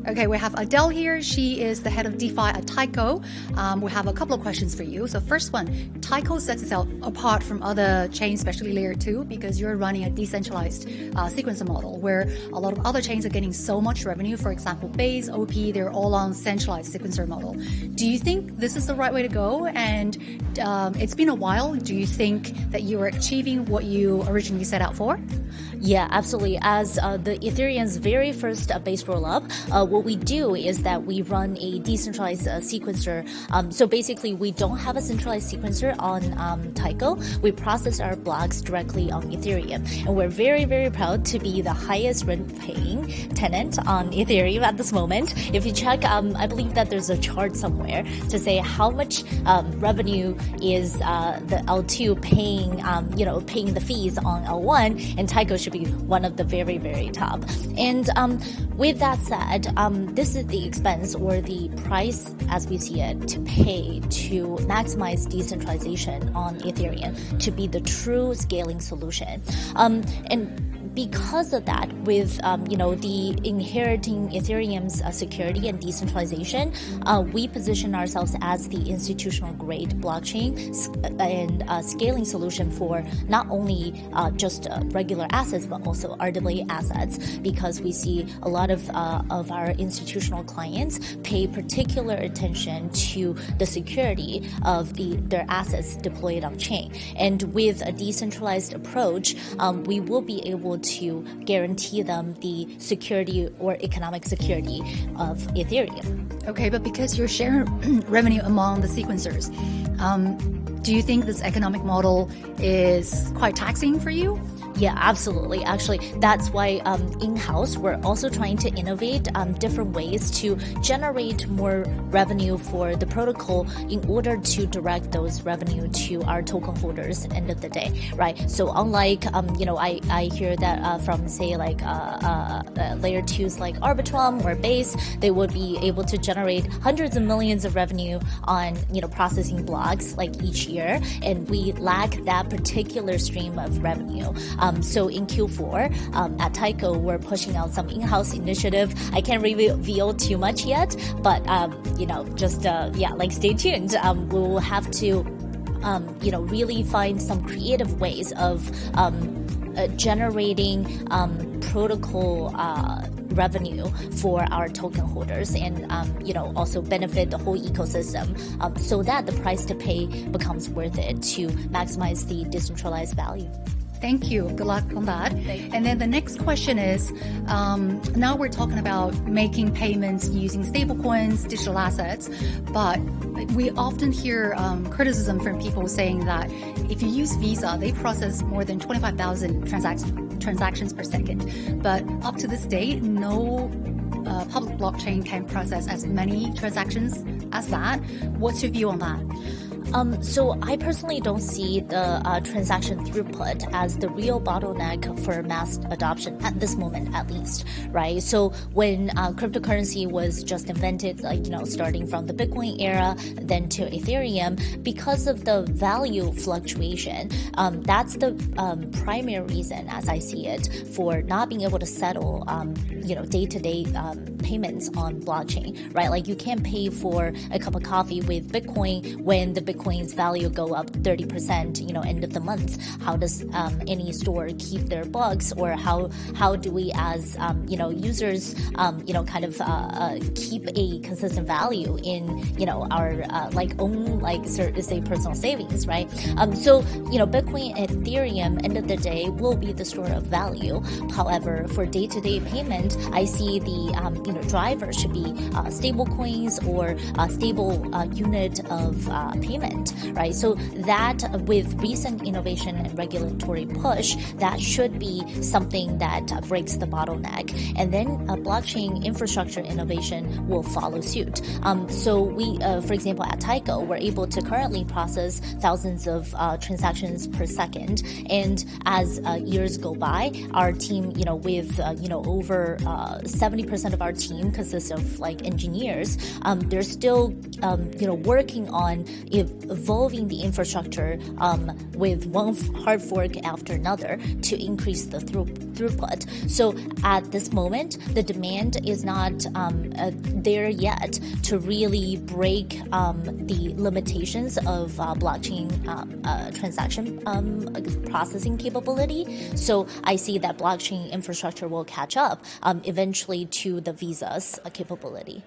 Okay, we have Adele here. She is the head of DeFi at Taiko. We have a couple of questions for you. So first one, Taiko sets itself apart from other chains, especially layer 2, because you're running a decentralized sequencer model where a lot of other chains are getting so much revenue. For example, Base, OP, they're all on centralized sequencer model. Do you think this is the right way to go? And it's been a while. Do you think that you are achieving what you originally set out for? Yeah, absolutely. As the Ethereum's very first base rollup, what we do is that we run a decentralized sequencer. So basically, we don't have a centralized sequencer on Taiko. We process our blocks directly on Ethereum. And we're very, very proud to be the highest rent-paying tenant on Ethereum at this moment. If you check, I believe that there's a chart somewhere to say how much revenue is the L2 paying, paying the fees on L1, and Taiko should be one of the very, very top. And with that said, this is the expense or the price as we see it to pay to maximize decentralization on Ethereum to be the true scaling solution. And because of that, with the inheriting Ethereum's security and decentralization, we position ourselves as the institutional grade blockchain and scaling solution for not only just regular assets but also RWA assets, because we see a lot of our institutional clients pay particular attention to the security of their assets deployed on chain. And with a decentralized approach, we will be able to guarantee them the security or economic security of Ethereum. Okay, but because you're sharing revenue among the sequencers, do you think this economic model is quite taxing for you? Yeah, absolutely. Actually, that's why in-house, we're also trying to innovate different ways to generate more revenue for the protocol in order to direct those revenue to our token holders at the end of the day, right? So unlike, I hear that from, say, like layer 2s like Arbitrum or Base, they would be able to generate hundreds of millions of revenue on, processing blocks like each year, and we lack that particular stream of revenue. So in Q4 at Taiko, we're pushing out some in-house initiative. I can't reveal too much yet, but stay tuned. We'll have to really find some creative ways of generating protocol revenue for our token holders, and also benefit the whole ecosystem, so that the price to pay becomes worth it to maximize the decentralized value. Thank you. Good luck on that. And then the next question is, now we're talking about making payments using stablecoins, digital assets, but we often hear criticism from people saying that if you use Visa, they process more than 25,000 transactions per second. But up to this date, no public blockchain can process as many transactions as that. What's your view on that? So I personally don't see the transaction throughput as the real bottleneck for mass adoption at this moment, at least, right? So when cryptocurrency was just invented, starting from the Bitcoin era, then to Ethereum, because of the value fluctuation, that's the primary reason, as I see it, for not being able to settle, day-to-day payments on blockchain, right? Like you can't pay for a cup of coffee with Bitcoin when the Bitcoin's value go up 30%, end of the month. How does any store keep their bucks, or how do we as users keep a consistent value in our own say personal savings, right? So Bitcoin and Ethereum end of the day will be the store of value. However, for day-to-day payment, I see the driver should be stable coins or a stable unit of payment, right? So that with recent innovation and regulatory push, that should be something that breaks the bottleneck. And then blockchain infrastructure innovation will follow suit. So we, for example, at Taiko, we're able to currently process thousands of transactions per second. And as years go by, our team, with over 70% of our team consists of engineers. They're still working on evolving the infrastructure with one hard fork after another to increase the throughput. So at this moment, the demand is not there yet to really break the limitations of blockchain transaction processing capability. So I see that blockchain infrastructure will catch up eventually to the Visa's capability.